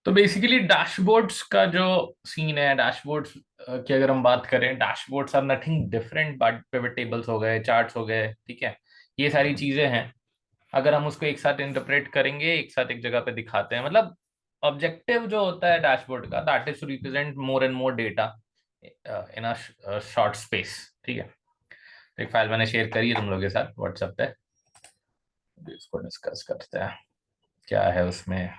तो basically dashboards का जो सीन है, डैशबोर्ड्स की अगर हम बात करें, dashboards are nothing different but pivot tables हो गए, चार्ट्स हो गए, ठीक है। ये सारी चीजें हैं। अगर हम उसको एक साथ इंटरप्रेट करेंगे, एक साथ एक जगह पे दिखाते हैं, मतलब ऑब्जेक्टिव जो होता है डैशबोर्ड का, that is to represent more and more data in a short space, ठीक है। तो एक फाइल मैंने शेयर करी है तुम लोगों के साथ व्हाट्सएप पे, अभी इसको डिस्कस करते हैं क्या है उसमें।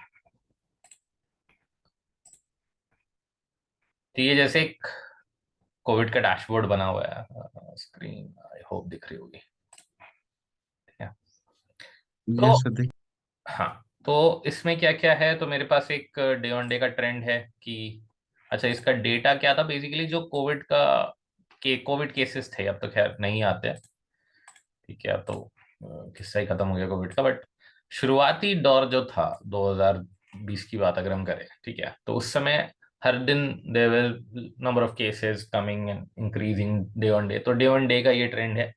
तो ये जैसे एक कोविड का डैशबोर्ड बना हुआ है, स्क्रीन आई होप दिख रही होगी, ठीक है। तो यस ऋतिक। हाँ, तो इसमें क्या क्या है, तो मेरे पास एक डे ऑन डे का ट्रेंड है कि अच्छा, इसका डेटा क्या था बेसिकली, जो कोविड का के कोविड केसेस थे, अब तो खैर नहीं आते, ठीक है। अब तो किस्सा ही खत्म हो गया कोविड का, बट शुरुआती दौर जो था 2020 की बात अगर हम करें, ठीक है, तो उस समय हर दिन there were number of cases coming and increasing day on day, तो डे ऑन डे का ये ट्रेंड है।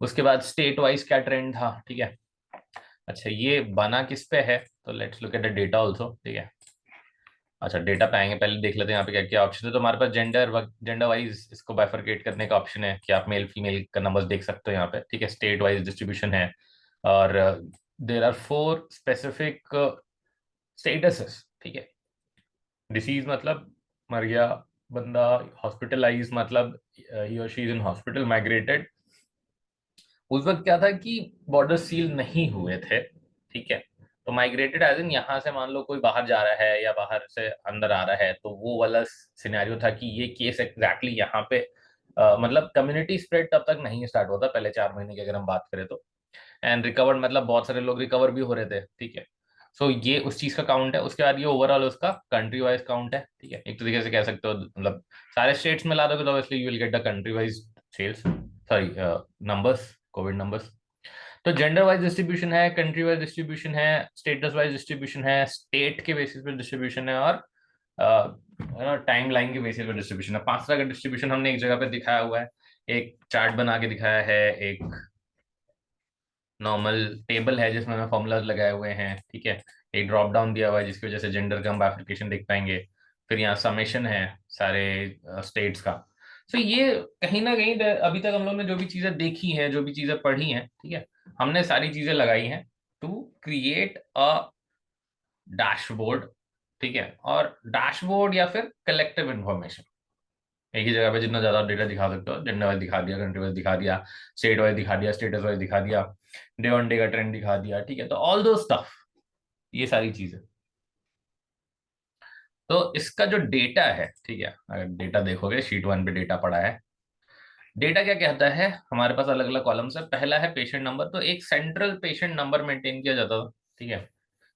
उसके बाद स्टेट वाइज क्या ट्रेंड था, ठीक है। अच्छा, ये बना किस पे है, तो let's look at the data also, ठीक है। अच्छा, डेटा पे आएंगे, पहले देख लेते हैं यहाँ पे क्या क्या ऑप्शन है। तो हमारे पास जेंडर वाइज इसको बाइफरकेट करने का ऑप्शन है कि आप मेल फीमेल का नंबर्स देख सकते हो यहाँ पे, ठीक है। स्टेट वाइज डिस्ट्रीब्यूशन है, और देर आर 4 स्पेसिफिक स्टेटसेस, ठीक है। डिसीज मतलब मर गया बंदा, हॉस्पिटलाइज मतलब ही और she is in hospital, migrated. उस वक्त क्या था कि बॉर्डर सील नहीं हुए थे, ठीक है। तो माइग्रेटेड एज इन यहाँ से मान लो कोई बाहर जा रहा है या बाहर से अंदर आ रहा है, तो वो वाला सिनेरियो था कि ये केस एग्जैक्टली यहाँ पे मतलब कम्युनिटी स्प्रेड तब तक नहीं स्टार्ट होता, पहले 4 महीने की अगर हम बात करें तो। एंड रिकवर्ड मतलब बहुत सारे लोग रिकवर भी हो रहे थे, ठीक है। सो ये उस चीज का काउंट है। उसके बाद ये ओवरऑल उसका कंट्री वाइज काउंट है, ठीक है। एक तरीके से कह सकते हो, मतलब सारे स्टेट्स में ला दोगे तो obviously you will get the country wise sales, sorry numbers, Covid numbers. तो जेंडर वाइज डिस्ट्रीब्यूशन है, कंट्री वाइज डिस्ट्रीब्यूशन है, स्टेटस वाइज डिस्ट्रीब्यूशन है, स्टेट के बेसिस पे डिस्ट्रीब्यूशन है, और टाइम लाइन के बेसिस पे डिस्ट्रीब्यूशन है। 5 तरह का डिस्ट्रीब्यूशन हमने एक जगह पे दिखाया हुआ है, एक चार्ट बना के दिखाया है, एक नॉर्मल टेबल है जिसमें हमें फॉर्मूलाज लगाए हुए हैं, ठीक है। एक ड्रॉप डाउन दिया हुआ है जिसकी वजह से जेंडर का हम बाइफरकेशन देख पाएंगे। फिर यहाँ समेशन है सारे स्टेट्स का। तो ये कहीं ना कहीं अभी तक हम लोग ने जो भी चीजें देखी हैं, जो भी चीजें पढ़ी हैं, ठीक है, हमने सारी चीजें लगाई हैं टू क्रिएट अ डैशबोर्ड, ठीक है। और डैशबोर्ड या फिर कलेक्टिव इंफॉर्मेशन, एक ही जगह पे जितना ज्यादा डेटा दिखा सकते हो, जेंडर वाइज दिखा दिया, कंट्री वाइज दिखा दिया, स्टेट वाइज दिखा दिया, स्टेटस वाइज दिखा दिया, डे ऑन डे का ट्रेंड दिखा दिया, ठीक है। तो ऑल दो स्टफ, ये सारी चीजें। तो इसका जो डेटा है, ठीक है, अगर डेटा देखोगे शीट 1 पे डेटा पड़ा है। डेटा क्या कहता है, हमारे पास अलग अलग कॉलम्स है। पहला है पेशेंट नंबर, तो एक सेंट्रल पेशेंट नंबर मेंटेन किया जाता था, ठीक है।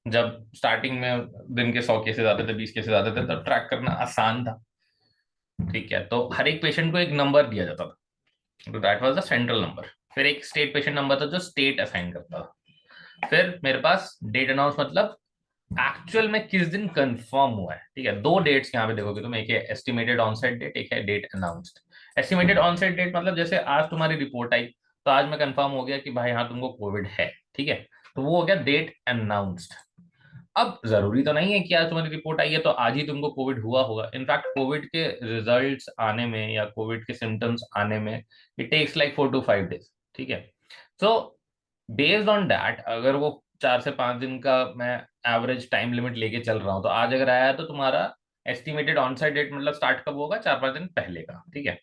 जब स्टार्टिंग में दिन के 100 केसेस आते थे, 20 केसेस आते थे, तब ट्रैक करना आसान था, ठीक है। तो हर एक पेशेंट को एक नंबर दिया जाता था, तो that was the central number. फिर एक स्टेट पेशेंट नंबर था जो स्टेट असाइन करता था। फिर मेरे पास डेट अनाउंस मतलब एक्चुअल में किस दिन कंफर्म हुआ है, ठीक है। 2 डेट्स यहाँ पे देखोगे तुम, एक है एस्टिमेटेड ऑनसेट डेट, एक है date announced. Estimated onset date मतलब जैसे आज तुम्हारी रिपोर्ट आई, तो आज मैं कंफर्म हो गया कि भाई हाँ तुमको कोविड है, ठीक है। तो वो हो गया डेट अनाउंस्ड। अब जरूरी तो नहीं है कि आज तुम्हारी रिपोर्ट आई है तो आज ही तुमको कोविड हुआ होगा। इनफैक्ट कोविड के रिजल्ट्स आने में या कोविड के सिम्टम्स आने में it takes like 4 to 5 days, ठीक है। सो बेस्ड ऑन दैट, अगर वो 4 से 5 दिन का मैं एवरेज टाइम लिमिट लेके चल रहा हूँ, तो आज अगर आया है तो तुम्हारा एस्टिमेटेड ऑनसाइट डेट मतलब स्टार्ट कब होगा, 4-5 दिन पहले का, ठीक है।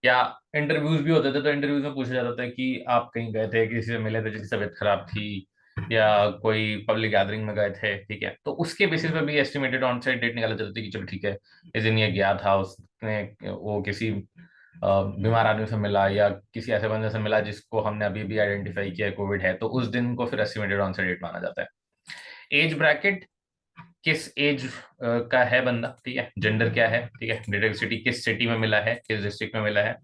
या इंटरव्यूज भी होते थे, तो इंटरव्यूज में पूछा जाता था कि आप कहीं गए थे, किसी से मिले थे जिसकी तबीयत खराब थी, या कोई पब्लिक गैदरिंग में गए थे, ठीक है। तो उसके बेसिस पे भी एस्टिमेटेड ऑन साइट डेट निकाला जाता था कि चलो ठीक है, इस दिन ये गया था, उसने वो किसी बीमार आदमी से मिला या किसी ऐसे बंदे से मिला जिसको हमने अभी भी आइडेंटिफाई किया कोविड है, तो उस दिन को फिर एस्टिमेटेड ऑन साइट डेट माना जाता है। एज ब्रैकेट, किस एज का है बंदा, ठीक है। जेंडर क्या है, ठीक है। डिटेक्ट सिटी, किस सिटी में मिला है, किस डिस्ट्रिक्ट में मिला है।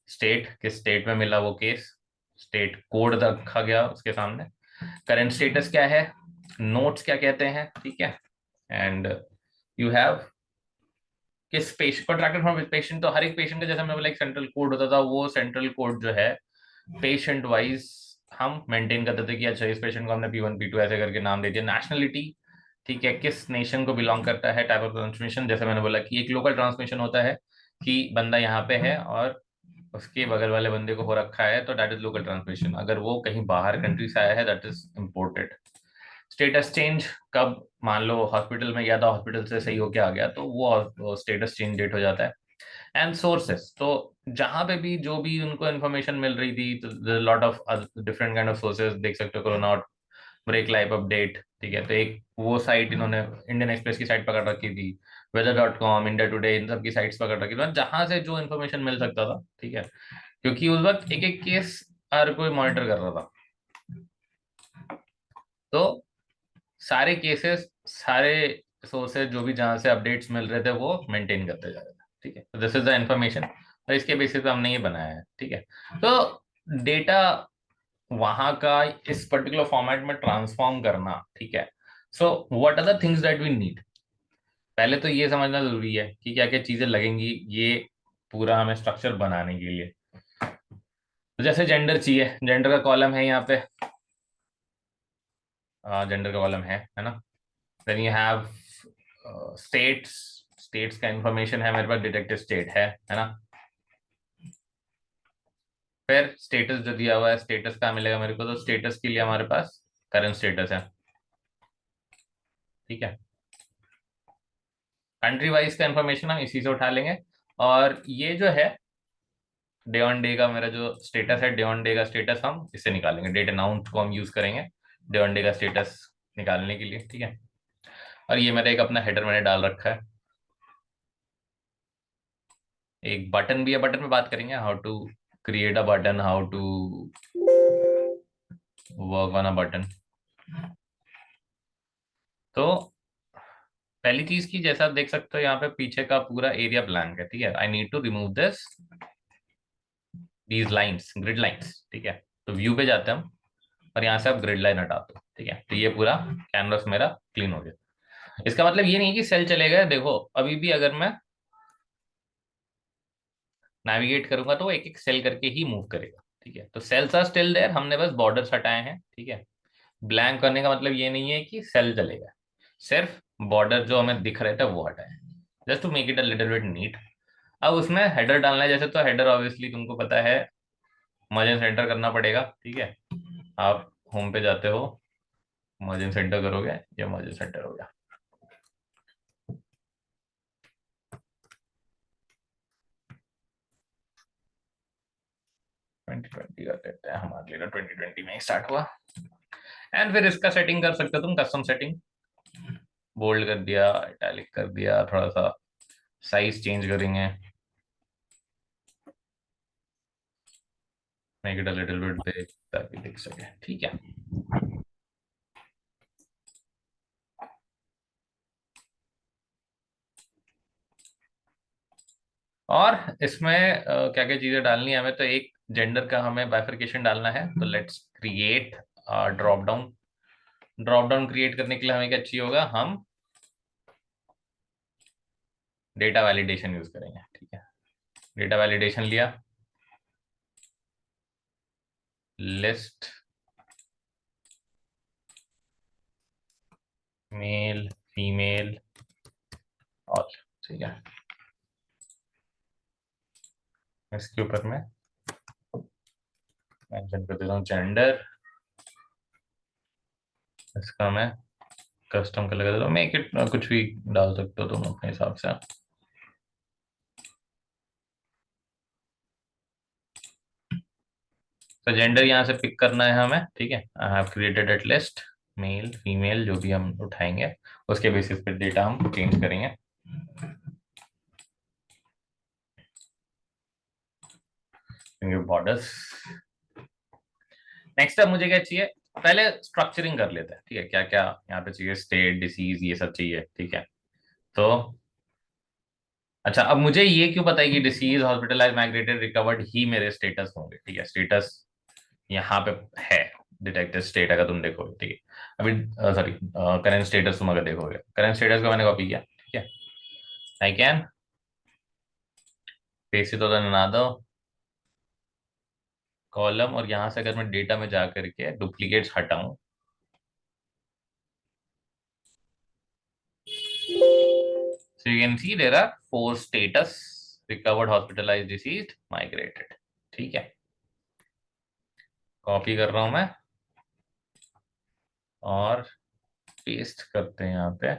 स्टेट, किस स्टेट में मिला वो केस, स्टेट कोड रखा गया उसके सामने। करंट स्टेटस क्या है, नोट्स क्या कहते हैं, ठीक है। एंड यू हैव किस पेशेंट, कॉन्ट्रैक्टेड फ्रॉम पेशेंट, तो हर एक पेशेंट का जैसा मैं बोला एक सेंट्रल कोड होता था, वो सेंट्रल कोड जो है पेशेंट वाइज हम मेंटेन करते थे कि अच्छा इस पेशेंट को हमने P1 P2 ऐसे करके नाम दे दिया। नेशनलिटी, ठीक है, किस नेशन को बिलोंग करता है, टाइप ऑफ ट्रांसमिशन, जैसे मैंने बोला कि एक लोकल ट्रांसमिशन होता है कि बंदा यहाँ पे है और उसके बगल वाले बंदे को हो रखा है, तो दैट इज लोकल ट्रांसमिशन। अगर वो कहीं बाहर कंट्री से आया है, that is imported. Status change, कब मान लो हॉस्पिटल में गया था, हॉस्पिटल से सही होके आ गया, तो वो स्टेटस चेंज डेट हो जाता है। एंड सोर्सेस, तो जहां पे भी जो भी उनको इन्फॉर्मेशन मिल रही थी, तो lot of different kind of sources देख सकते हो, कोरोना ब्रेक लाइव अपडेट, ठीक है, तो एक वो साइट इन्होंने इंडियन एक्सप्रेस की साइट पकड़ रखी थी, weather.com, इंडिया टुडे, इन सब की साइट्स पकड़ रखी थी, मतलब जहां से जो इन्फॉर्मेशन मिल सकता था, ठीक है, क्योंकि उस वक्त एक एक केस हर कोई मॉनिटर कर रहा था, तो सारे केसेस, सारे सोर्सेज जो भी जहां से अपडेट्स मिल रहे थे वो मेंटेन करते जा रहे थे, ठीक है, दिस इज द इंफॉर्मेशन, और इसके बेसिस पे हमने ये बनाया है, ठीक है। तो डेटा वहां का इस पर्टिकुलर फॉर्मेट में ट्रांसफॉर्म करना, ठीक है। So what are the things that we need, पहले तो ये समझना जरूरी है कि क्या क्या चीजें लगेंगी ये पूरा हमें स्ट्रक्चर बनाने के लिए। तो जैसे जेंडर चाहिए, जेंडर का कॉलम है यहाँ पे, जेंडर का कॉलम है ना। Then you have states, states का इंफॉर्मेशन है मेरे पास, डिटेक्टिव स्टेट है ना। फिर स्टेटस जो दिया हुआ है, स्टेटस कहाँ मिलेगा मेरे को, तो स्टेटस के लिए हमारे पास करंट स्टेटस है, ठीक है। कंट्री वाइज का इंफॉर्मेशन हम इसी से उठा लेंगे, और ये जो है डे ऑन डे का मेरा जो स्टेटस है, डे ऑन डे का स्टेटस हम इससे निकालेंगे, डेट अनाउंस को हम यूज करेंगे डे ऑन डे का स्टेटस निकालने के लिए, ठीक है। और ये मेरा एक अपना हेडर मैंने डाल रखा है, एक बटन भी है, बटन में बात करेंगे, how to create a button, how to work on a button. तो पहली चीज की, जैसा आप देख सकते हो यहाँ पे पीछे का पूरा एरिया ब्लैंक है, ठीक है, I need to remove this, these lines, grid lines, ठीक है। तो व्यू पे जाते हैं हम, और यहाँ से आप ग्रिड लाइन हटा दो, ठीक है, तो ये पूरा कैनवस मेरा क्लीन हो गया। इसका मतलब ये नहीं कि सेल चले गए, देखो अभी भी अगर मैं नेविगेट करूंगा तो वो एक एक सेल करके ही मूव करेगा, ठीक है। तो सेल्स आर स्टिल देयर, हमने बस बॉर्डर्स हटाए हैं, ठीक है। ब्लैंक करने का मतलब ये नहीं है कि सेल चलेगा, सिर्फ बॉर्डर जो हमें दिख रहे थे वो हटाए, just to make it a little bit neat. अब उसमें हेडर डालना है, जैसे तो हेडर ऑब्वियसली तुमको पता है मर्जन सेंटर करना पड़ेगा, ठीक है। आप होम पे जाते हो, मर्जन सेंटर करोगे, या मर्जन सेंटर हो गया, 2020 कर देते हैं, हमारे लिए 2020 में ही स्टार्ट हुआ। एंड फिर इसका सेटिंग कर सकते हो तुम, कस्टम सेटिंग, बोल्ड कर दिया, इटैलिक कर दिया, थोड़ा सा साइज चेंज करेंगे, make it a little bit big ताकि दिख सके, ठीक है। और इसमें क्या क्या चीजें डालनी है हमें, तो एक जेंडर का हमें बाइफरकेशन डालना है, तो let's create drop down. Drop down create करने के लिए हमें क्या चाहिए होगा, हम डेटा वैलिडेशन यूज करेंगे, ठीक है। डेटा वैलिडेशन लिया, लिस्ट मेल फीमेल ऑल, ठीक है। इसके ऊपर मैं मेंशन कर देता हूँ जेंडर, इसका मैं कस्टम का लगा देता हूँ, मेक इट, कुछ भी डाल सकते हो तुम अपने हिसाब से। तो जेंडर यहाँ से पिक करना है हमें, ठीक है। I have created at least male female, जो भी हम उठाएंगे उसके बेसिस पे डेटा हम चेंज करेंगे। बॉर्डर्स, नेक्स्ट अब मुझे क्या चाहिए, पहले स्ट्रक्चरिंग कर लेते हैं, ठीक है, क्या क्या यहाँ पे चाहिए, स्टेट, डिसीज, ये सब चाहिए, ठीक है। तो अच्छा, अब मुझे ये क्यों पता है कि डिसीज, हॉस्पिटलाइज, माइग्रेटेड, रिकवर्ड ही मेरे स्टेटस होंगे, ठीक है। स्टेटस यहाँ पे है, डिटेक्टेड स्टेट अगर तुम देखोगे, ठीक है। अभी सॉरी, करंट स्टेटस तुम अगर देखोगे, करंट स्टेटस को मैंने कॉपी किया, ठीक है। I can paste it on another column, और यहाँ से अगर मैं डेटा में जा करके डुप्लीकेट्स हटाऊं, So you can see there are 4 status: recovered, hospitalized, deceased, migrated. ठीक है, कॉपी कर रहा हूं मैं और पेस्ट करते हैं यहाँ पे।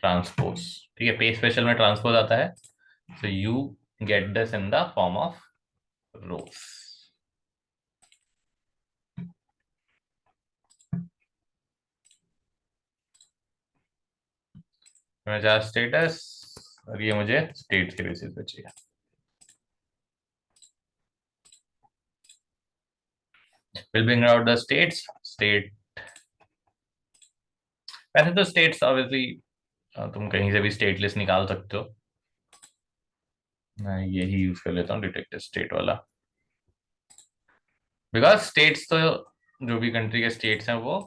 ट्रांसपोज, ठीक है, पे स्पेशल में ट्रांसपोज आता है। So you get this in the form of रोज। मैं चाह स्टेटस, और ये मुझे स्टेट के बेसिस पे चाहिए। Will bring out the states. State, वैसे तो स्टेट्स ऑब्वियसली तुम कहीं से भी स्टेट लिस्ट निकाल सकते हो। मैं यही यूज कर लेता हूँ, डिटेक्ट स्टेट वाला, बिकॉज स्टेट्स तो जो भी कंट्री के स्टेट्स हैं वो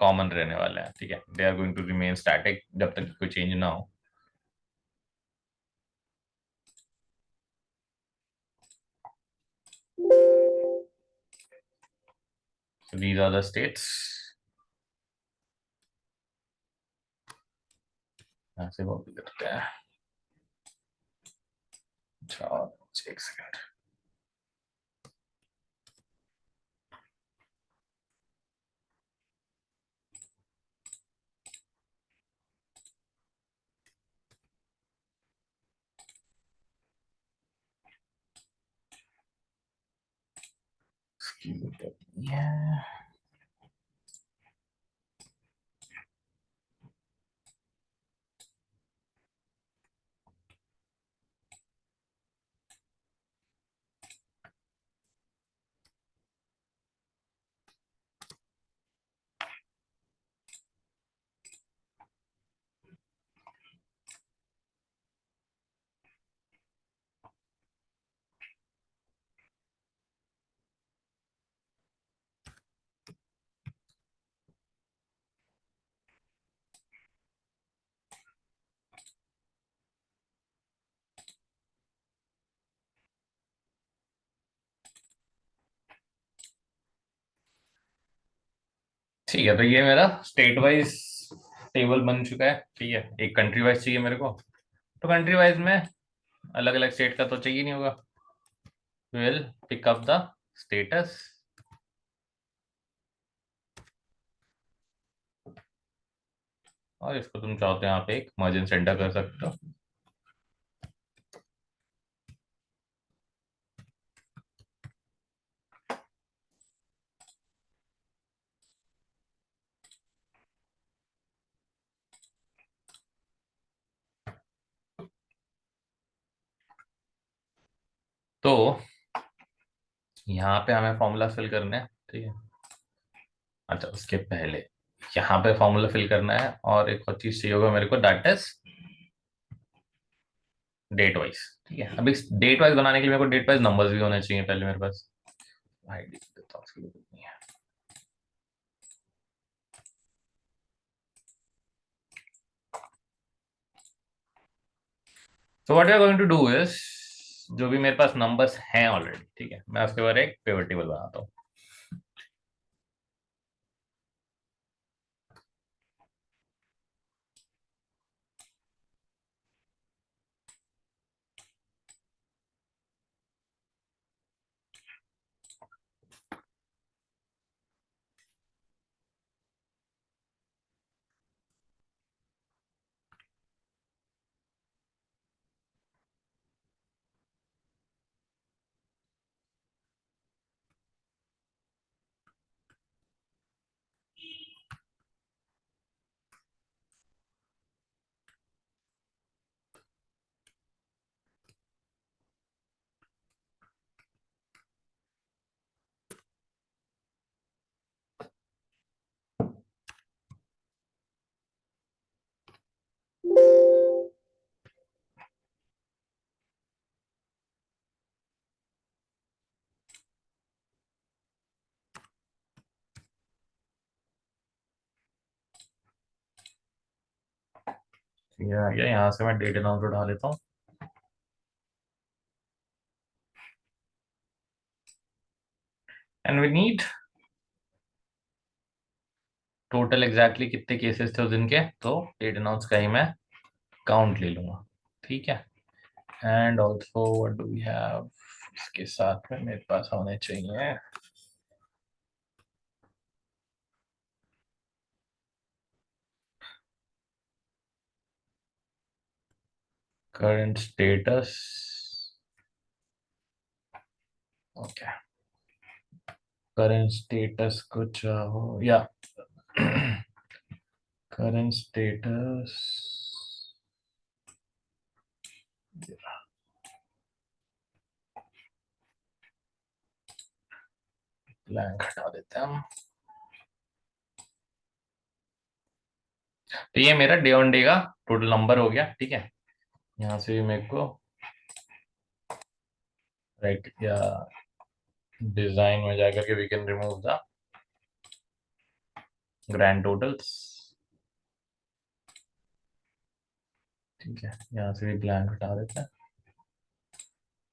कॉमन रहने वाले हैं। ठीक है, they are going to remain static जब तक कोई चेंज ना हो। So these are the states। यहाँ से कॉपी करते हैं। अच्छा, एक सेकंड। ठीक है, तो ये मेरा स्टेट वाइज टेबल बन चुका है। ठीक है, एक कंट्री वाइज चाहिए मेरे को, तो कंट्री वाइज में अलग अलग स्टेट का तो चाहिए नहीं होगा। Will pick up the status, और इसको तुम चाहो तो यहाँ पे एक मर्जन सेंटर कर सकते हो। तो यहाँ पे हमें फॉर्मूला फिल करना है। ठीक है, अच्छा उसके पहले यहाँ पे फॉर्मूला फिल करना है, और एक और चीज चाहिए होगा मेरे को, दैट इज डेट वाइज। ठीक है, अभी डेट वाइज बनाने के लिए मेरे को डेट वाइज नंबर्स भी होने चाहिए पहले मेरे पास। आईडी देता हूँ, उसकी जरूरत नहीं है। तो what we are going to do is, जो भी मेरे पास नंबर्स हैं ऑलरेडी, ठीक है, मैं उसके बाद एक पिवट टेबल बनाता हूँ। ये आ गया, यहाँ से मैं डेट अनाउंस उठा लेता हूँ। And we need total exactly कितने केसेस थे उस दिन के, तो डेट अनाउंस का ही मैं काउंट ले लूंगा, ठीक है। And also what do we have, इसके साथ में मेरे पास होने चाहिए current status, okay, current status कुछ हो या करंट स्टेटस ब्लैंक हटा देते हैं हम। तो ये मेरा डे ऑन डे का टोटल नंबर हो गया, ठीक है। यहाँ से भी मेरे को राइट या डिजाइन में जाकर के we can remove the grand totals, ठीक है। यहाँ से भी ब्लैंक हटा देते हैं,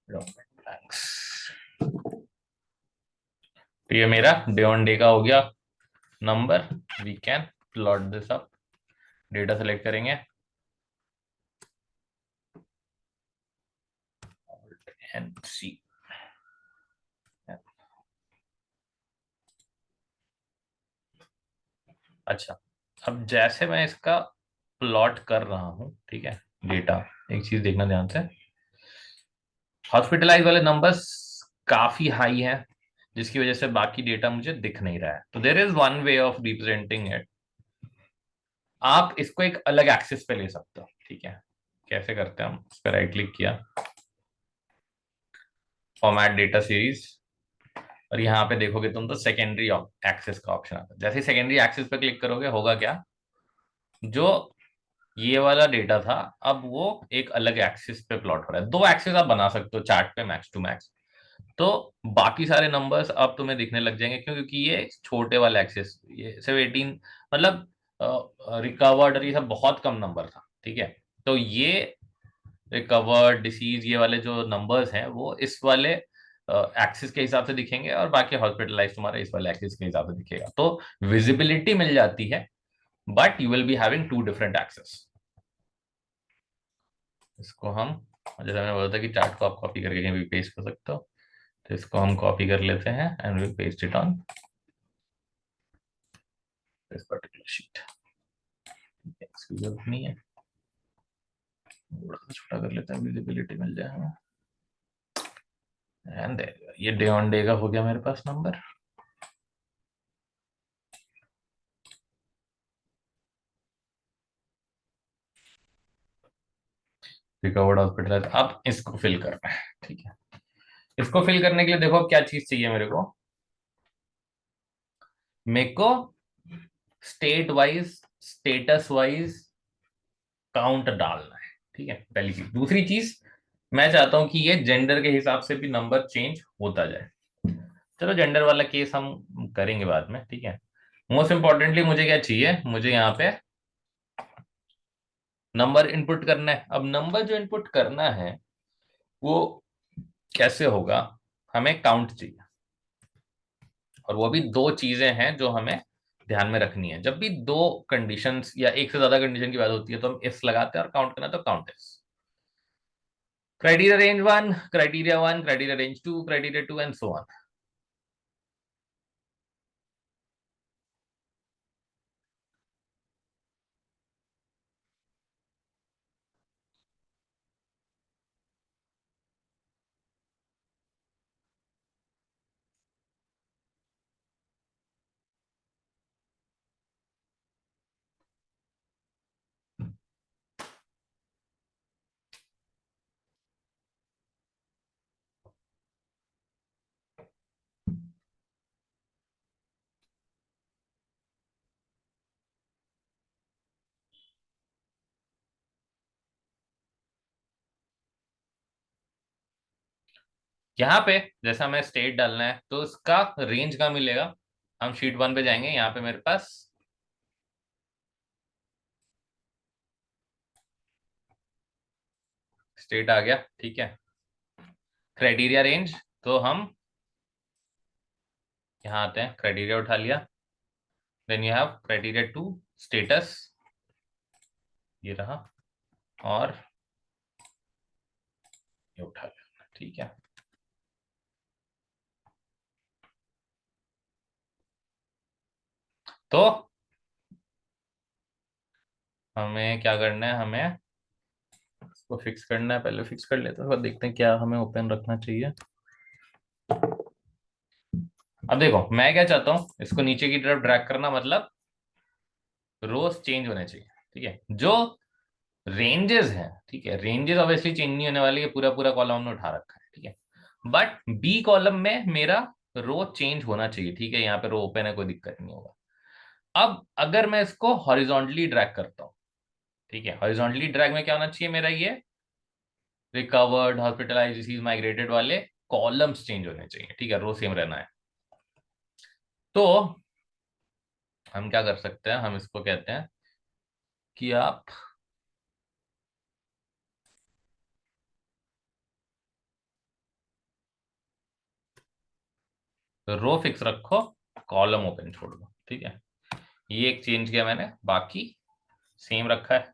ब्लैंक्स। तो ये मेरा डे ऑन डे का हो गया number. We can plot this up, data select करेंगे एंड सी। अच्छा, अब जैसे मैं इसका प्लॉट कर रहा हूं, ठीक है, डेटा, एक चीज देखना ध्यान से, हॉस्पिटलाइज वाले नंबर्स काफी हाई हैं, जिसकी वजह से बाकी डेटा मुझे दिख नहीं रहा है। तो there is one way of representing it, आप इसको एक अलग एक्सिस पे ले सकते हो, ठीक है। कैसे करते हैं हम, इस पर राइट क्लिक किया, फॉर्मेट डेटा सीरीज, और यहाँ पे देखोगे तुम तो सेकेंडरी एक्सिस का ऑप्शन आता है। जैसे ही सेकेंडरी एक्सिस पे क्लिक करोगे, होगा क्या, जो ये वाला डेटा था, अब वो एक अलग एक्सिस पे प्लॉट हो रहा है। दो एक्सिस आप बना सकते हो चार्ट पे मैक्स टू मैक्स, तो बाकी सारे नंबर्स अब तुम्हें दिखने लग जाएंगे, क्यों, क्योंकि ये छोटे वाले एक्सिस, ये सिर्फ 18, मतलब रिकवर्ड और ये सब बहुत कम नंबर था, ठीक है। तो ये रिकवर्ड, डिसीज, ये वाले जो नंबर्स हैं वो इस वाले एक्सिस के हिसाब से दिखेंगे, और बाकी हॉस्पिटलाइज तुम्हारे इस वाले एक्सिस के हिसाब से दिखेगा। तो विजिबिलिटी मिल जाती है, but you will be having two different axes. इसको हम, जैसे मैंने बोला था कि चार्ट को आप कॉपी करके कहीं भी पेस्ट कर सकते हो, तो इसको हम कॉपी कर लेते हैं and we paste it on this particular sheet. इसकी जरूरत नहीं है, थोड़ा सा छोटा कर लेते हैं, विजिबिलिटी मिल जाए हमें। एंड ये डे ऑन डे का हो गया मेरे पास नंबर। रिकवर्ड हॉस्पिटल, अब इसको फिल करना है, ठीक है। इसको फिल करने के लिए देखो क्या चीज चाहिए मेरे को, मेरे को state wise, status wise count डालना है, ठीक है, पहली चीज। दूसरी चीज, मैं चाहता हूं कि ये जेंडर के हिसाब से भी नंबर चेंज होता जाए। चलो जेंडर वाला केस हम करेंगे बाद में, ठीक है। मोस्ट इंपॉर्टेंटली मुझे क्या चाहिए, मुझे यहाँ पे नंबर इनपुट करना है। अब नंबर जो इनपुट करना है वो कैसे होगा, हमें काउंट चाहिए, और वो भी दो चीजें हैं जो हमें ध्यान में रखनी है। जब भी दो कंडीशंस या एक से ज्यादा कंडीशन की बात होती है तो हम इफ लगाते हैं, और काउंट करना तो count if. Criteria range one, criteria one, criteria range two, criteria two, and so on. यहाँ पे जैसा हमें स्टेट डालना है तो उसका रेंज का मिलेगा। हम शीट वन पे जाएंगे, यहाँ पे मेरे पास स्टेट आ गया, ठीक है। क्राइटेरिया रेंज, तो हम यहाँ आते हैं, क्राइटेरिया उठा लिया, then you have criteria 2 status, ये रहा, और ये उठा लेना, ठीक है। तो हमें क्या करना है, हमें इसको फिक्स करना है, पहले फिक्स कर लेते हैं, फिर देखते हैं क्या हमें ओपन रखना चाहिए। अब देखो मैं क्या चाहता हूं, इसको नीचे की तरफ ड्रैग करना, मतलब रोज चेंज होने चाहिए, ठीक है। जो रेंजेस हैं, ठीक है, रेंजेस ऑब्वियसली चेंज नहीं होने वाली है, पूरा पूरा कॉलम ने उठा रखा है, ठीक है। बट बी कॉलम में मेरा रो चेंज होना चाहिए, ठीक है, यहाँ पे रो ओपन है, कोई दिक्कत नहीं होगा। अब अगर मैं इसको हॉरिजॉन्टली ड्रैग करता हूँ, ठीक है, हॉरिजॉन्टली ड्रैग में क्या होना चाहिए मेरा, ये रिकवर्ड, हॉस्पिटलाइज, डिसीज, माइग्रेटेड वाले कॉलम्स चेंज होने चाहिए, ठीक है, रो सेम रहना है। तो हम क्या कर सकते हैं, हम इसको कहते हैं कि आप रो फिक्स रखो, कॉलम ओपन छोड़ दो, ठीक है। ये एक चेंज किया मैंने, बाकी सेम रखा है।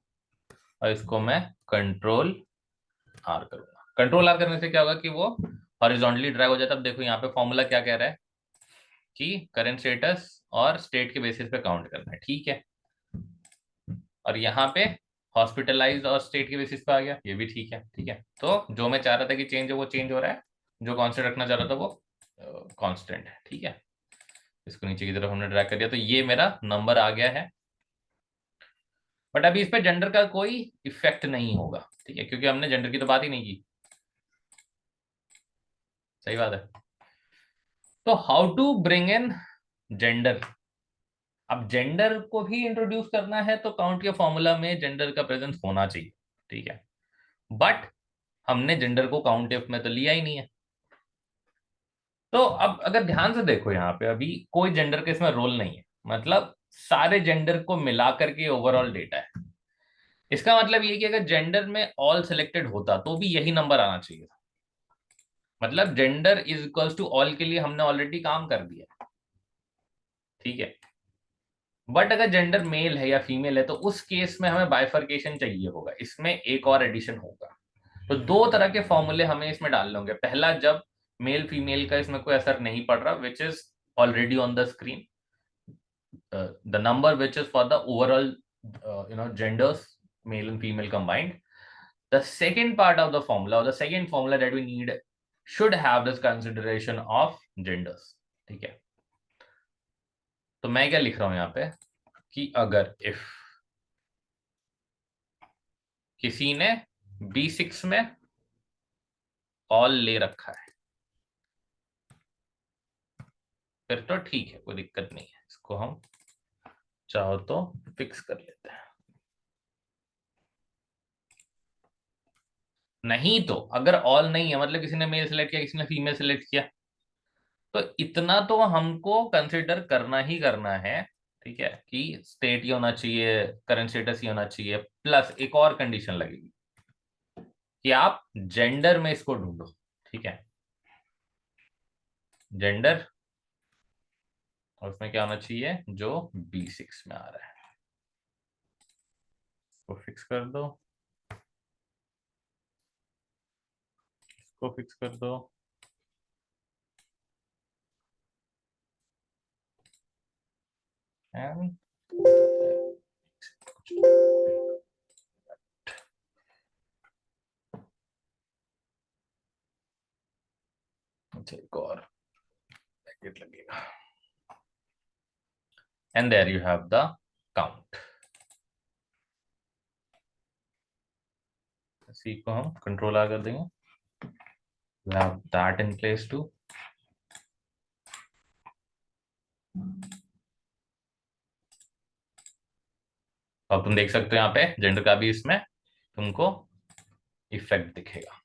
और इसको मैं कंट्रोल आर करूंगा। कंट्रोल आर करने से क्या होगा कि वो हॉरिजॉन्टली ड्रैग हो जाता है। अब देखो यहाँ पे फॉर्मूला क्या कह रहा है कि करंट स्टेटस और स्टेट के बेसिस पे काउंट करना है, ठीक है। और यहाँ पे हॉस्पिटलाइज और स्टेट के बेसिस पे आ गया, ये भी ठीक है, ठीक है। तो जो मैं चाह रहा था कि चेंज हो वो चेंज हो रहा है, जो कांस्टेंट रखना चाह रहा था वो कांस्टेंट है, ठीक है। इसको नीचे की तरफ हमने ड्रैग कर दिया, तो ये मेरा नंबर आ गया है। बट अभी इस पे जेंडर का कोई इफेक्ट नहीं होगा, ठीक है, क्योंकि हमने जेंडर की तो बात ही नहीं की। सही बात है। तो how to bring in gender. अब जेंडर को भी इंट्रोड्यूस करना है तो काउंट के फॉर्मूला में जेंडर का प्रेजेंस होना चाहिए, ठीक है। बट हमने जेंडर को काउंट में तो लिया ही नहीं है। तो अब अगर ध्यान से देखो यहाँ पे अभी कोई जेंडर का इसमें रोल नहीं है, मतलब सारे जेंडर को मिलाकर के ओवरऑल डेटा है। इसका मतलब ये कि अगर जेंडर में ऑल सिलेक्टेड होता तो भी यही नंबर आना चाहिए था। मतलब gender is equals to all के लिए हमने ऑलरेडी काम कर दिया, ठीक है। बट अगर जेंडर मेल है या फीमेल है तो उस केस में हमें बाइफर्केशन चाहिए होगा, इसमें एक और एडिशन होगा। तो दो तरह के फॉर्मूले हमें इसमें डालने होंगे। पहला, जब मेल फीमेल का इसमें कोई असर नहीं पड़ रहा, which is already on the screen, the number which is for the overall genders, male and female combined. The second part of the formula, or the second formula that we need, should have this consideration of genders, ठीक है। तो मैं क्या लिख रहा हूं यहाँ पे कि अगर इफ किसी ने B6 में ऑल ले रखा है फिर तो ठीक है, कोई दिक्कत नहीं है, इसको हम चाहो तो फिक्स कर लेते हैं। नहीं तो अगर ऑल नहीं है, मतलब किसी ने मेल सेलेक्ट किया, किसी ने फीमेल सेलेक्ट किया, तो इतना तो हमको कंसिडर करना ही करना है, ठीक है, कि स्टेट ही होना चाहिए, करंट स्टेटस ही होना चाहिए, प्लस एक और कंडीशन लगेगी कि आप जेंडर में इसको ढूंढो, ठीक है। जेंडर, और उसमें क्या होना चाहिए, जो B6 में आ रहा है इसको फिक्स कर दो, इसको फिक्स कर दो। एंड अच्छा एक और ब्रैकेट लगेगा, and there you have the count. इसी को हम कंट्रोल आ कर देंगे, you have that in place too। अब तुम देख सकते हो यहाँ पे जेंडर का भी इसमें तुमको इफेक्ट दिखेगा,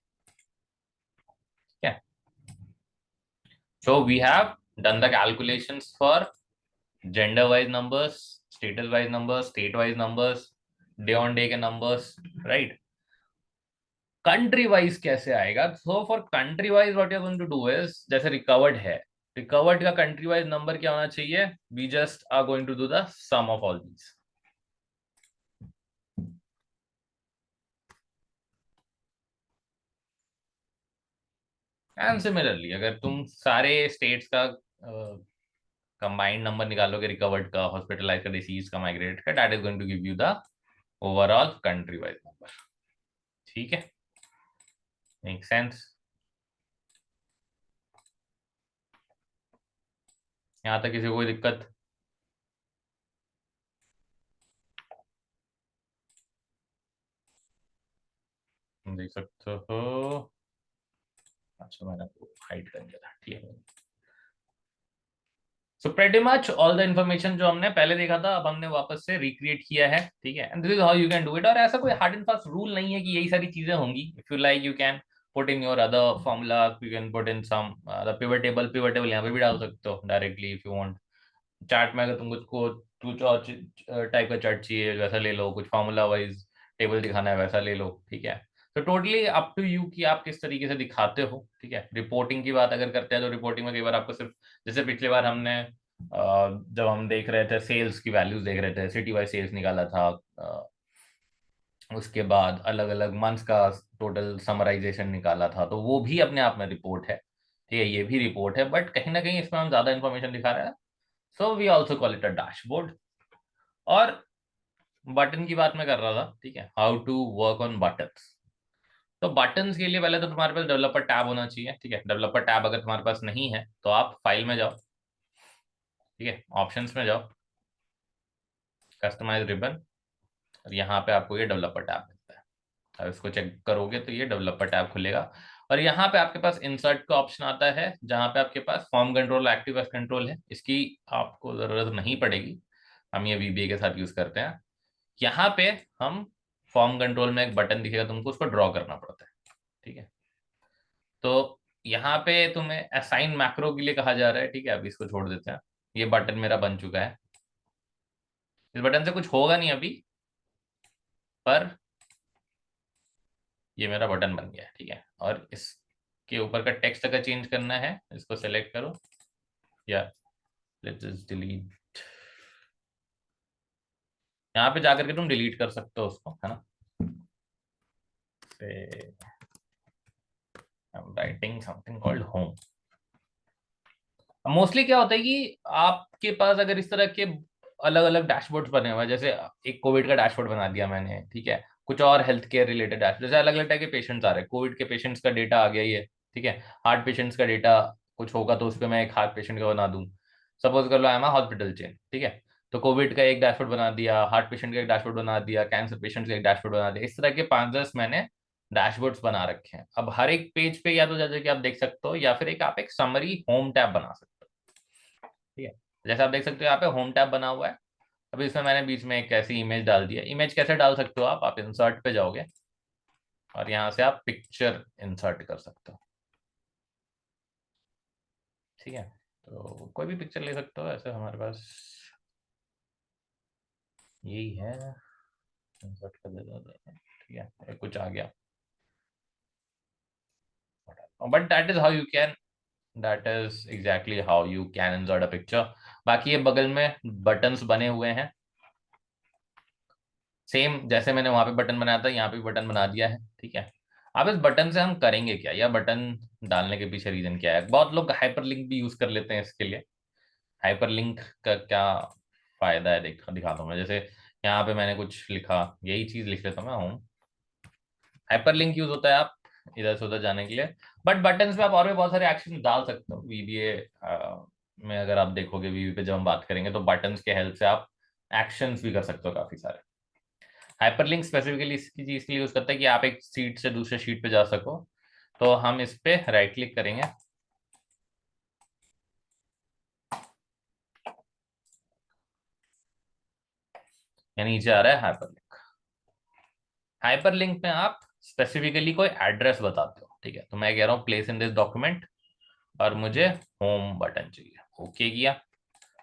ठीक है। So we have done the calculations for gender wise numbers, status wise numbers, state wise numbers, day on day के नंबर्स, राइट। कंट्री वाइज कैसे आएगा, so for country wise what you are going to do is, जैसे recovered है, recovered का country wise number क्या होना चाहिए? We just are going to do the sum of all these. And similarly अगर तुम सारे स्टेट्स का कंबाइंड नंबर निकालोगे, रिकवर्ड का, हॉस्पिटलाइज का, डिसीज का, माइग्रेट का, that is going to give you the overall country wise number. ठीक है, मेक सेंस? यहाँ तक किसी को कोई दिक्कत? देख सकते हो। अच्छा, मैंने हाइड कर दिया था, ठीक है। So pretty much all the information जो हमने पहले देखा था, अब हमने वापस से रिक्रिएट किया है, ठीक है। And this is how you can do it. और ऐसा कोई हार्ड एंड फास्ट रूल नहीं है कि यही सारी चीजें होंगी। If you like, you can put in your other formula, you can put in some the pivot table. Pivot table यहाँ पे भी डाल सकते हो directly if you want. Chart में अगर तुम को कुछ और टाइप का चार्ट चाहिए वैसा ले लो, कुछ फॉर्मूला वाइज टेबल दिखाना है वैसा ले लो, ठीक है। तो टोटली अप टू यू कि आप किस तरीके से दिखाते हो, ठीक है। रिपोर्टिंग की बात अगर करते हैं तो रिपोर्टिंग में कई बार आपको सिर्फ, जैसे पिछली बार हमने जब हम देख रहे थे सेल्स की वैल्यूज देख रहे थे, सिटी वाइज सेल्स निकाला था, उसके बाद अलग अलग मंथ्स का टोटल समराइजेशन निकाला था, तो वो भी अपने आप में रिपोर्ट है, ठीक है। ये भी रिपोर्ट है, बट कहीं ना कहीं इसमें हम ज्यादा इन्फॉर्मेशन दिखा रहे हैं, so we also call it a dashboard. और बटन की बात मैं कर रहा था, ठीक है, how to work on buttons. तो बटन्स के लिए पहले तो तुम्हारे पास डेवलपर टैब होना चाहिए, ठीक है। डेवलपर टैब अगर तुम्हारे पास नहीं है तो आप फाइल में जाओ, ठीक है, ऑप्शंस में जाओ, कस्टमाइज रिबन, और यहाँ पे आपको ये डेवलपर टैब मिलता है। अब इसको चेक करोगे तो ये डेवलपर टैब खुलेगा, और यहाँ पे आपके पास इंसर्ट का ऑप्शन आता है, जहाँ पे आपके पास फॉर्म कंट्रोल, एक्टिव कंट्रोल है। इसकी आपको जरूरत नहीं पड़ेगी, हम ये वीबीए के साथ यूज करते हैं। यहाँ पे हम फॉर्म कंट्रोल में एक बटन दिखेगा तुमको, उसको ड्रॉ करना पड़ता है, ठीक है। तो यहाँ पे तुम्हें असाइन मैक्रो के लिए कहा जा रहा है, ठीक है। अभी इसको छोड़ देते हैं, ये बटन मेरा बन चुका है। इस बटन से कुछ होगा नहीं अभी, पर ये मेरा बटन बन गया है, ठीक है। और इसके ऊपर का टेक्स्ट अगर चेंज करना है, इसको सेलेक्ट करो, या लेट्स जस्ट डिलीट। यहाँ पे जाकर के तुम डिलीट कर सकते हो उसको, है ना। Writing something called home. Mostly क्या होता है कि आपके पास अगर इस तरह के अलग अलग डैशबोर्ड्स बने हुए हैं, जैसे एक कोविड का डैशबोर्ड बना दिया मैंने, ठीक है, कुछ और हेल्थ केयर रिलेटेड डैशबोर्ड, जैसे अलग अलग टाइप के पेशेंट्स आ रहे हैं, कोविड के पेशेंट्स का डेटा आ गया ये, ठीक है। हार्ट पेशेंट्स का डेटा कुछ होगा तो उस पर मैं एक हार्ट पेशेंट का बना दूं। सपोज कर लो आई एम हॉस्पिटल चेन, ठीक है। तो कोविड का एक डैशबोर्ड बना दिया, हार्ट पेशेंट का एक डैशबोर्ड बना दिया, कैंसर पेशेंट का एक डैशबोर्ड बना दिया। इस तरह के 5-10 मैंने डैशबोर्ड्स बना रखे हैं। अब हर एक पेज पे या तो जैसे कि आप देख सकते हो, या फिर एक आप एक समरी होम टैब बना सकते हो, ठीक है। जैसे आप देख सकते हो यहाँ पे होम टैब बना हुआ है। अभी इसमें मैंने बीच में एक ऐसी इमेज डाल दिया। इमेज कैसे डाल सकते हो आप इंसर्ट पे जाओगे और यहाँ से आप पिक्चर इंसर्ट कर सकते हो, ठीक है। तो कोई भी पिक्चर ले सकते हो, ऐसे हमारे पास यही है, इंसर्ट कर देते हैं, ठीक है। कुछ आ गया, but that is how you can, that is exactly how you can insert a picture. बाकी ये बगल में बटन्स बने हुए हैं, सेम जैसे मैंने वहां पे बटन बनाया था यहाँ पे बटन बना दिया है, ठीक है। अब इस बटन से हम करेंगे क्या, या बटन डालने के पीछे रीजन क्या है? बहुत लोग हाइपरलिंक भी यूज कर लेते हैं इसके लिए। हाइपरलिंक का क्या फायदा है, दिखा दूं मैं। जैसे यहाँ पे मैंने कुछ लिखा, यही चीज लिख लेता हूँ मैं, हूँ। हाइपरलिंक यूज होता है आप इधर से उधर जाने के लिए, बट बटन्स पे आप और भी बहुत सारे एक्शन डाल सकते हो। वीबीए में अगर आप देखोगे, वीबी पे जब हम बात करेंगे तो बटन्स के हेल्प से आप एक्शंस भी कर सकते हो काफी सारे। हाइपरलिंक स्पेसिफिकली इसकी चीज के लिए यूज करता है कि आप एक सीट से दूसरे शीट पे जा सको। तो हम इस पे राइट क्लिक करेंगे, या नीचे आ रहा है हाइपरलिंक। हाइपरलिंक में आप स्पेसिफिकली कोई एड्रेस बताते हो, ठीक है। तो मैं कह रहा हूँ प्लेस इन दिस डॉक्यूमेंट, और मुझे होम बटन चाहिए, ओके किया।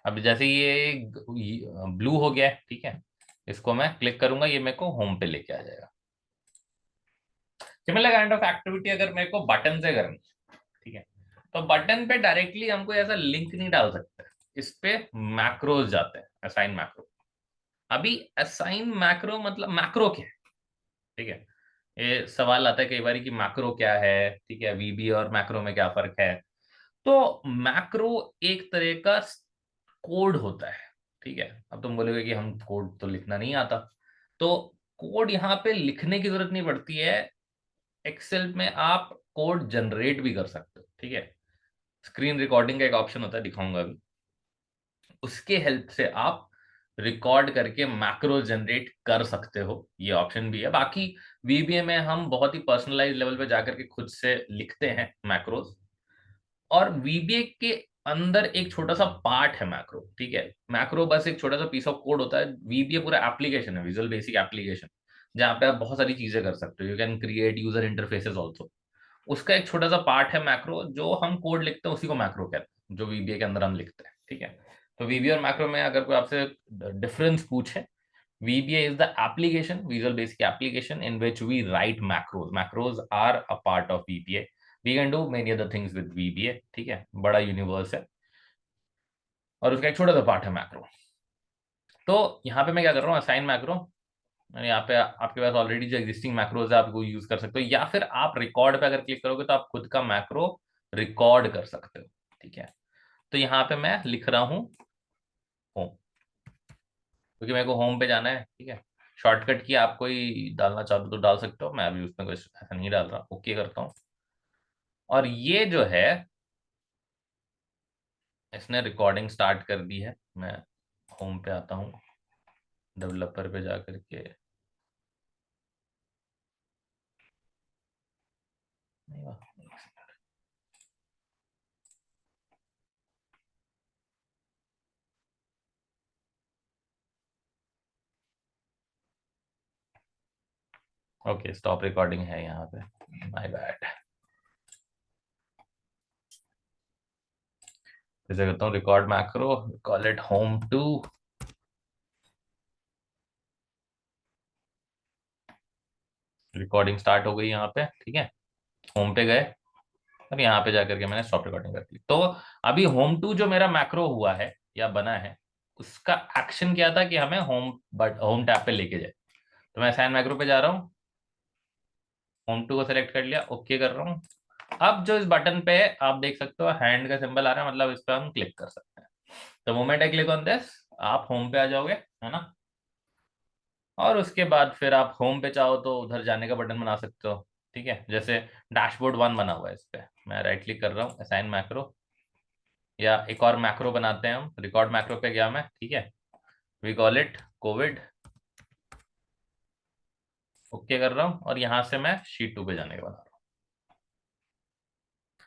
अब जैसे ये ब्लू हो गया है, ठीक है, इसको मैं क्लिक करूंगा, ये मेरे को होम पे लेके आ जाएगा। सिमिलर काइंड ऑफ एक्टिविटी अगर मेरे को बटन से करनी है, ठीक है, तो बटन पे डायरेक्टली हमको ऐसा लिंक नहीं डाल सकते, इस पे मैक्रोज जाते हैं, असाइन मैक्रो। अभी असाइन मैक्रो मतलब मैक्रो क्या है, ठीक है, ये सवाल आता है कई बार कि मैक्रो क्या है, ठीक है, वीबी और मैक्रो में क्या फर्क है। तो मैक्रो एक तरह का कोड होता है, ठीक है। अब तुम बोलोगे कि हम कोड तो लिखना नहीं आता, तो कोड यहाँ पे लिखने की जरूरत नहीं पड़ती है। एक्सेल में आप कोड जनरेट भी कर सकते हो, ठीक है। स्क्रीन रिकॉर्डिंग का एक ऑप्शन होता है, दिखाऊंगा अभी, उसके हेल्प से आप रिकॉर्ड करके मैक्रो जनरेट कर सकते हो, ये ऑप्शन भी है। बाकी वीबीए में हम बहुत ही पर्सनलाइज लेवल पे जाकर के खुद से लिखते हैं मैक्रोज, और वीबीए के अंदर एक छोटा सा पार्ट है मैक्रो, ठीक है। मैक्रो बस एक छोटा सा पीस ऑफ कोड होता है, वीबीए पूरा एप्लीकेशन है, विजुअल बेसिक एप्लीकेशन, जहाँ पे आप बहुत सारी चीजें कर सकते हो। You can create user interfaces also. उसका एक छोटा सा पार्ट है मैक्रो, जो हम कोड लिखते हैं उसी को मैक्रो कहते हैं, जो वीबीए के अंदर हम लिखते हैं, ठीक है। तो वीबीए और मैक्रो में अगर कोई आपसे डिफरेंस पूछे, VBA is the application, Visual Basic application, in which we write macros. Macros are a part of VBA. We can do many other things with VBA, ठीक है, बड़ा यूनिवर्स है, और उसका एक छोटा सा पार्ट है मैक्रो। तो यहाँ पे मैं क्या कर रहा हूँ, असाइन मैक्रो। यहाँ पे आपके पास ऑलरेडी जो एग्जिस्टिंग मैक्रोज है आप वो यूज कर सकते हो, या फिर आप रिकॉर्ड पे अगर क्लिक करोगे तो आप खुद का मैक्रो रिकॉर्ड कर सकते हो, ठीक है। तो यहाँ पे मैं लिख रहा हूँ होम, क्योंकि मेरे को होम पे जाना है, ठीक है। शॉर्टकट की आप कोई डालना चाहते हो तो डाल सकते हो, मैं अभी उसमें कुछ ऐसा नहीं डाल रहा, ओके करता हूँ। और ये जो है, इसने रिकॉर्डिंग स्टार्ट कर दी है। मैं होम पे आता हूँ, डेवलपर पे जा करके, ओके स्टॉप रिकॉर्डिंग है यहाँ पे, माय बैड। जैसे करता हूँ record macro, call it home two, recording start हो गई यहाँ पे, ठीक है। होम पे गए, अब यहाँ पे जाकर के मैंने स्टॉप रिकॉर्डिंग कर दी। तो अभी होम टू जो मेरा मैक्रो हुआ है या बना है, उसका एक्शन क्या था कि हमें होम, बट होम टैब पे लेके जाए। तो मैं साइन मैक्रो पे जा रहा हूँ, होम टू को सिलेक्ट कर लिया, ओके कर रहा हूँ। अब जो इस बटन पे आप देख सकते हो हैंड का सिंबल आ रहा है, मतलब इस पे हम क्लिक कर सकते हैं। तो moment I click on this, आप होम पे आ जाओगे, है ना। और उसके बाद फिर आप होम पे चाहो तो उधर जाने का बटन बना सकते हो, ठीक है। जैसे डैशबोर्ड वन बना हुआ है, इस पे मैं राइट क्लिक कर रहा हूँ, असाइन मैक्रो, या एक और मैक्रो बनाते हैं हम, रिकॉर्ड मैक्रो पे गया मैं, ठीक है। We call it Covid, okay कर रहा हूँ, और यहाँ से मैं शीट टू पे जाने का बना रहा हूँ।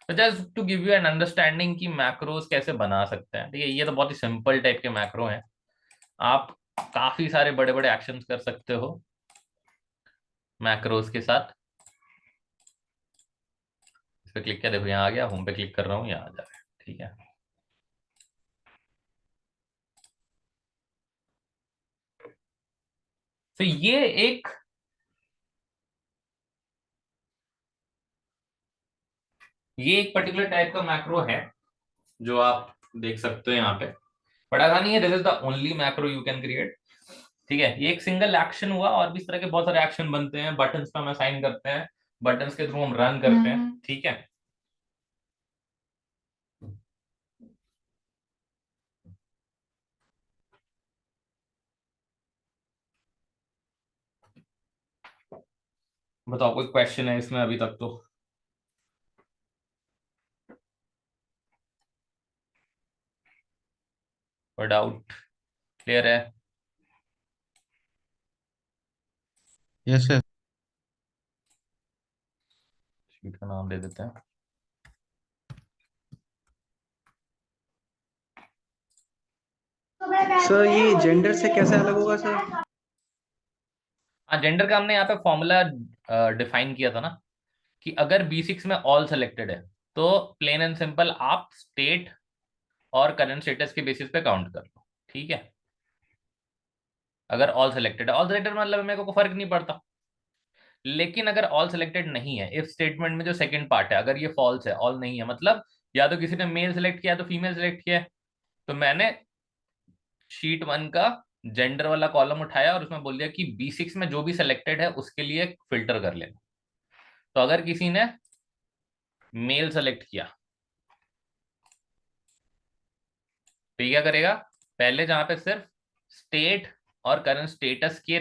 तो just to give you an understanding कि मैक्रोज कैसे बना सकते हैं, ठीक है। ये तो बहुत ही सिंपल टाइप के मैक्रो हैं, आप काफी सारे बड़े बड़े एक्शंस कर सकते हो मैक्रोज के साथ। इस पे क्लिक किया, देखो यहाँ आ गया, होम पे क्लिक कर रहा हूँ, यहाँ आ जा रहा है, ठीक है। तो ये एक पर्टिकुलर टाइप का मैक्रो है जो आप देख सकते हो यहाँ पे, बट ऐसा नहीं है this is the only macro you can create, ठीक है। ये एक सिंगल एक्शन हुआ, और भी इस तरह के बहुत सारे एक्शन बनते हैं, बटन्स पे हम असाइन करते हैं, बटन्स के थ्रू हम रन करते हैं, ठीक है। बताओ कोई क्वेश्चन है इसमें अभी तक तो, कोई डाउट, क्लियर है। Yes sir. शीट का नाम दे देते हैं। सर ये जेंडर से कैसे अलग होगा सर? हाँ, जेंडर का हमने यहाँ पे फॉर्मूला डिफाइन किया था ना, कि अगर B6 में ऑल सेलेक्टेड है तो प्लेन एंड सिंपल आप स्टेट और करंट स्टेटस के बेसिस पे काउंट कर लो, ठीक है। अगर ऑल सेलेक्टेड है, ऑल सेलेक्टेड मतलब मेरे को फर्क नहीं पड़ता। लेकिन अगर ऑल सेलेक्टेड नहीं है, इफ स्टेटमेंट में जो सेकंड पार्ट है, अगर ये फॉल्स है, ऑल नहीं है, मतलब या तो किसी ने मेल सेलेक्ट किया तो फीमेल सेलेक्ट किया है। तो मैंने शीट 1 का जेंडर वाला कॉलम उठाया और उसमें बोल दिया कि B6 में जो भी सिलेक्टेड है उसके लिए फिल्टर कर लेना। तो अगर किसी ने मेल सेलेक्ट किया तो ये क्या करेगा, पहले जहां पे सिर्फ स्टेट और करंट स्टेटस के